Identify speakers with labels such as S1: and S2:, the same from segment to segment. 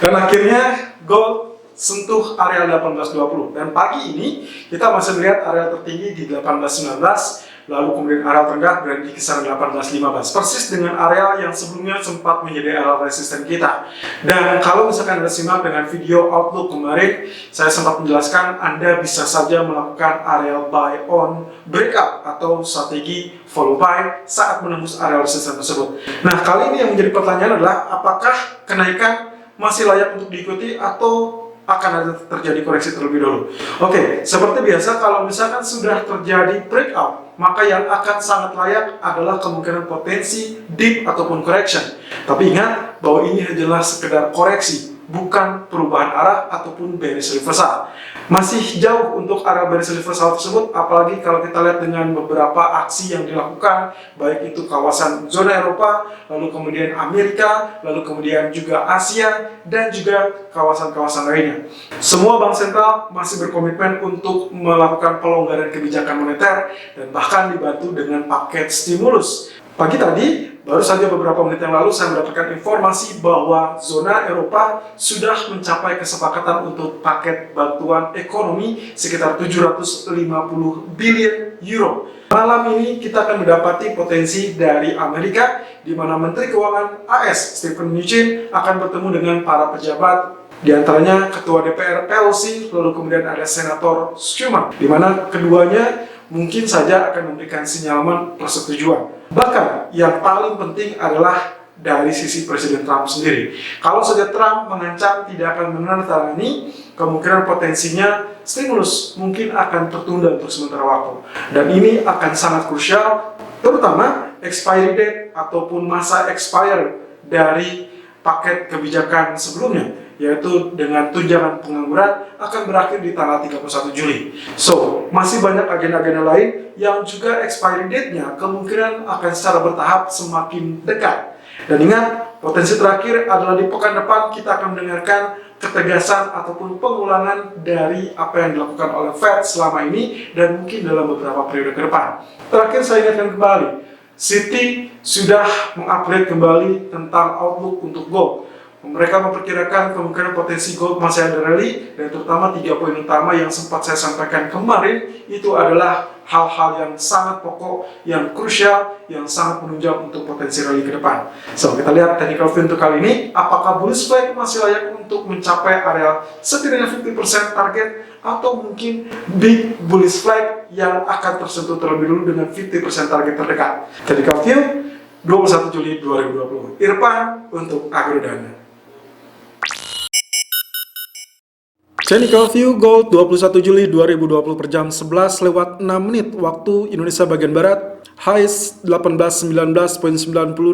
S1: Dan akhirnya gold sentuh area 1820, dan pagi ini kita masih melihat area tertinggi di 1819, lalu kemudian area terendah berada di kisaran 1815, persis dengan area yang sebelumnya sempat menjadi area resisten kita. Dan kalau misalkan Anda simak dengan video outlook kemarin, saya sempat menjelaskan Anda bisa saja melakukan area buy on breakout atau strategi follow buy saat menembus area resisten tersebut. Nah, kali ini yang menjadi pertanyaan adalah apakah kenaikan masih layak untuk diikuti atau akan ada terjadi koreksi terlebih dahulu. Oke, seperti biasa kalau misalkan sudah terjadi breakout, maka yang akan sangat layak adalah kemungkinan potensi dip ataupun correction. Tapi ingat bahwa ini hanyalah sekedar koreksi, bukan perubahan arah ataupun bearish reversal. Masih jauh untuk arah bearish reversal tersebut, apalagi kalau kita lihat dengan beberapa aksi yang dilakukan, baik itu kawasan zona Eropa, lalu kemudian Amerika, lalu kemudian juga Asia, dan juga kawasan-kawasan lainnya. Semua bank sentral masih berkomitmen untuk melakukan pelonggaran kebijakan moneter dan bahkan dibantu dengan paket stimulus. Pagi tadi, baru saja beberapa menit yang lalu saya mendapatkan informasi bahwa zona Eropa sudah mencapai kesepakatan untuk paket bantuan ekonomi sekitar 750 billion euro. Malam ini kita akan mendapati potensi dari Amerika, di mana Menteri Keuangan AS Steven Mnuchin akan bertemu dengan para pejabat, di antaranya Ketua DPR Pelosi, lalu kemudian ada Senator Schumer, di mana keduanya mungkin saja akan memberikan sinyalemen persetujuan. Bahkan yang paling penting adalah dari sisi Presiden Trump sendiri. Kalau saja Trump mengancam tidak akan menandatangani, kemungkinan potensinya stimulus mungkin akan tertunda untuk sementara waktu. Dan ini akan sangat krusial, terutama expiry date ataupun masa expire dari paket kebijakan sebelumnya, yaitu dengan tunjangan pengangguran akan berakhir di tanggal 31 Juli. So, masih banyak agenda-agenda lain yang juga expiry date-nya kemungkinan akan secara bertahap semakin dekat. Dan ingat, potensi terakhir adalah di pekan depan kita akan mendengarkan ketegasan ataupun pengulangan dari apa yang dilakukan oleh Fed selama ini dan mungkin dalam beberapa periode ke depan. Terakhir saya ingatkan kembali, Citi sudah mengupgrade kembali tentang outlook untuk gold. Mereka memperkirakan kemungkinan potensi gold masih ada rally, dan terutama 3 poin utama yang sempat saya sampaikan kemarin itu adalah hal-hal yang sangat pokok, yang krusial, yang sangat menunjang untuk potensi rally ke depan. So, kita lihat technical view untuk kali ini, apakah bullish flag masih layak untuk mencapai area setidaknya 50% target, atau mungkin big bullish flag yang akan tersentuh terlebih dulu dengan 50% target terdekat. Technical view 21 Juli 2020. Irfan untuk Agrodana. Technical view gold 21 Juli 2020 per jam 11 lewat 6 menit waktu Indonesia bagian Barat. Highs 1819.90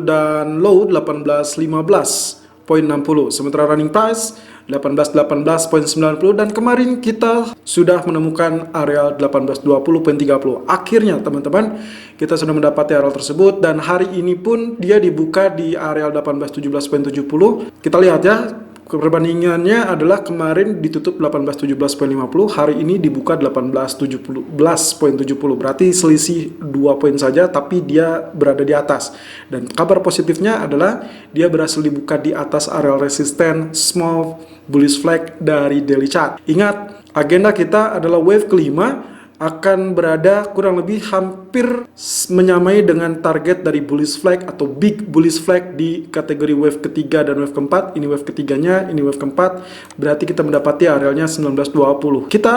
S1: dan low 1815.60. Sementara running price 1818.90, dan kemarin kita sudah menemukan area 1820.30. Akhirnya teman-teman, kita sudah mendapati area tersebut, dan hari ini pun dia dibuka di area 1817.70. Kita lihat ya, perbandingannya adalah kemarin ditutup 1817.50, hari ini dibuka 1817.70, berarti selisih 2 poin saja, tapi dia berada di atas. Dan kabar positifnya adalah dia berhasil dibuka di atas area resisten small bullish flag dari daily chart. Ingat, agenda kita adalah wave kelima akan berada kurang lebih hampir menyamai dengan target dari bullish flag atau big bullish flag di kategori wave ketiga dan wave keempat. Ini wave ketiganya, ini wave keempat, berarti kita mendapati arealnya 1920. Kita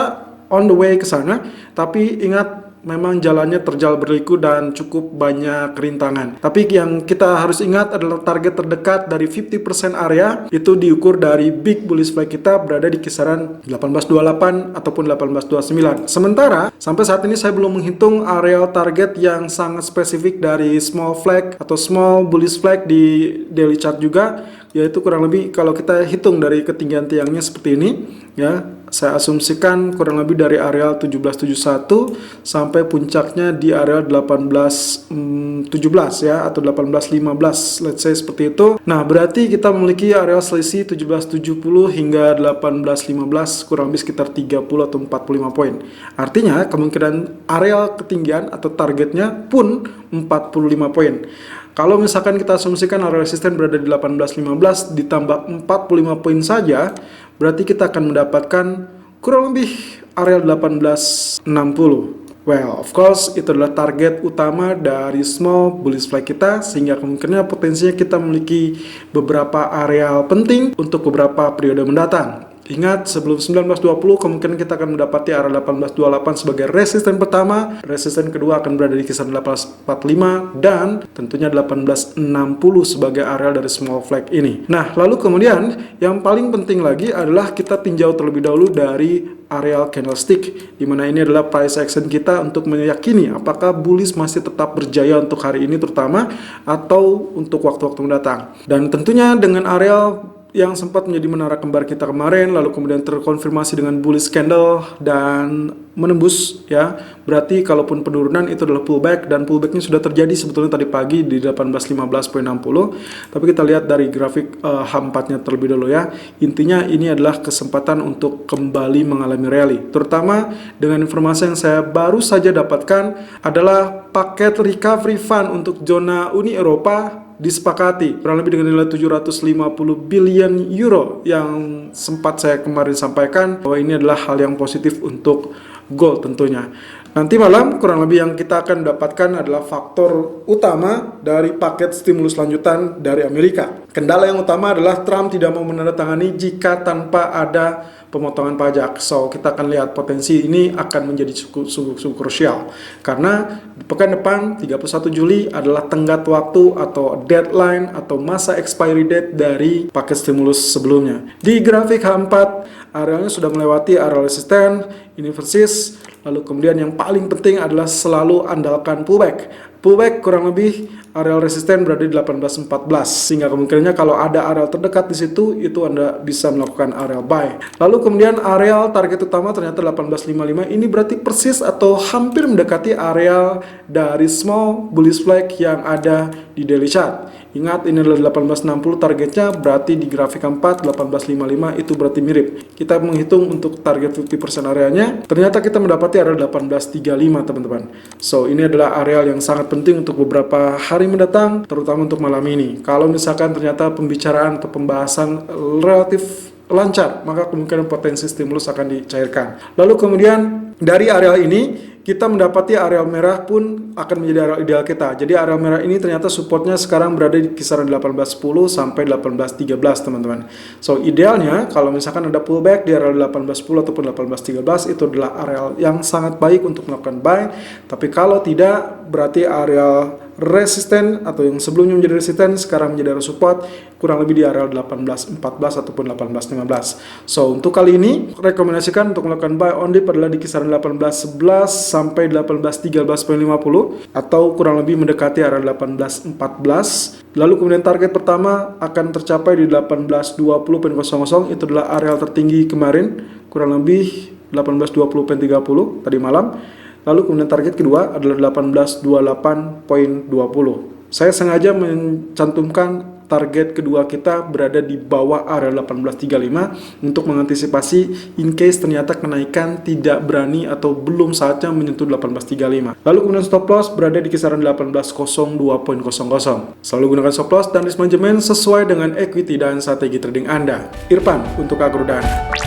S1: on the way ke sana, tapi ingat, memang jalannya terjal berliku dan cukup banyak rintangan. Tapi yang kita harus ingat adalah target terdekat dari 50% area itu diukur dari big bullish flag kita berada di kisaran 1828 ataupun 1829. Sementara sampai saat ini saya belum menghitung area target yang sangat spesifik dari small flag atau small bullish flag di daily chart juga, yaitu kurang lebih kalau kita hitung dari ketinggian tiangnya seperti ini ya, saya asumsikan kurang lebih dari area 1771 sampai puncaknya di area 1817 ya, atau 1815, let's say seperti itu. Nah, berarti kita memiliki area selisih 1770 hingga 1815, kurang lebih sekitar 30 atau 45 poin. Artinya kemungkinan area ketinggian atau targetnya pun 45 poin. Kalau misalkan kita asumsikan area resisten berada di 18.15 ditambah 45 poin saja, berarti kita akan mendapatkan kurang lebih area 18.60. Well, of course, itu adalah target utama dari small bullish flag kita, sehingga kemungkinan potensinya kita memiliki beberapa area penting untuk beberapa periode mendatang. Ingat, sebelum 19.20 kemungkinan kita akan mendapati area 18.28 sebagai resisten pertama, resisten kedua akan berada di kisaran 18.45, dan tentunya 18.60 sebagai area dari small flag ini. Nah, lalu kemudian yang paling penting lagi adalah kita tinjau terlebih dahulu dari area candlestick, di mana ini adalah price action kita untuk meyakini apakah bullish masih tetap berjaya untuk hari ini terutama atau untuk waktu-waktu mendatang. Dan tentunya dengan area yang sempat menjadi menara kembar kita kemarin, lalu kemudian terkonfirmasi dengan bullish candle dan menembus, ya, berarti kalaupun penurunan itu adalah pullback, dan pullbacknya sudah terjadi sebetulnya tadi pagi di 18.15.60. Tapi kita lihat dari grafik H4-nya terlebih dahulu, ya. Intinya ini adalah kesempatan untuk kembali mengalami rally, terutama dengan informasi yang saya baru saja dapatkan adalah paket recovery fund untuk zona Uni Eropa disepakati kurang lebih dengan nilai 750 billion euro, yang sempat saya kemarin sampaikan bahwa ini adalah hal yang positif untuk gold tentunya. Nanti malam kurang lebih yang kita akan dapatkan adalah faktor utama dari paket stimulus lanjutan dari Amerika. Kendala yang utama adalah Trump tidak mau menandatangani jika tanpa ada pemotongan pajak. So, kita akan lihat potensi ini akan menjadi cukup krusial. Karena pekan depan 31 Juli adalah tenggat waktu atau deadline atau masa expiry date dari paket stimulus sebelumnya. Di grafik H4, arealnya sudah melewati area resisten, ini versus. Lalu kemudian yang paling penting adalah selalu andalkan pullback. Pullback kurang lebih areal resisten berada di 18.14, sehingga kemungkinannya kalau ada areal terdekat di situ, itu Anda bisa melakukan areal buy. Lalu kemudian areal target utama ternyata 18.55, ini berarti persis atau hampir mendekati areal dari small bullish flag yang ada di daily chart. Ingat, ini adalah 18.60 targetnya, berarti di grafik 4 18.55 itu berarti mirip. Kita menghitung untuk target 50% areanya, ternyata kita mendapati area 18.35 teman-teman. So, ini adalah area yang sangat penting untuk beberapa hari mendatang, terutama untuk malam ini. Kalau misalkan ternyata pembicaraan atau pembahasan relatif lancar, maka kemungkinan potensi stimulus akan dicairkan. Lalu kemudian dari area ini kita mendapati area merah pun akan menjadi area ideal kita. Jadi area merah ini ternyata supportnya sekarang berada di kisaran 18.10 sampai 18.13 teman-teman. So idealnya kalau misalkan ada pullback di area 18.10 ataupun 18.13 itu adalah area yang sangat baik untuk melakukan buy. Tapi kalau tidak, berarti area resisten atau yang sebelumnya menjadi resisten sekarang menjadi area support kurang lebih di area 18.14 ataupun 18.15. So untuk kali ini rekomendasikan untuk melakukan buy on dip adalah di kisaran 18.11 sampai 18.13.50 atau kurang lebih mendekati area 18.14. Lalu kemudian target pertama akan tercapai di 18.20.00, itu adalah area tertinggi kemarin kurang lebih 18.20.30 tadi malam. Lalu kemudian target kedua adalah 18.28.20. Saya sengaja mencantumkan target kedua kita berada di bawah area 18.35 untuk mengantisipasi in case ternyata kenaikan tidak berani atau belum saatnya menyentuh 18.35. Lalu kemudian stop loss berada di kisaran 18.02.00. Selalu gunakan stop loss dan risk management sesuai dengan equity dan strategi trading Anda. Irfan untuk Agrodana.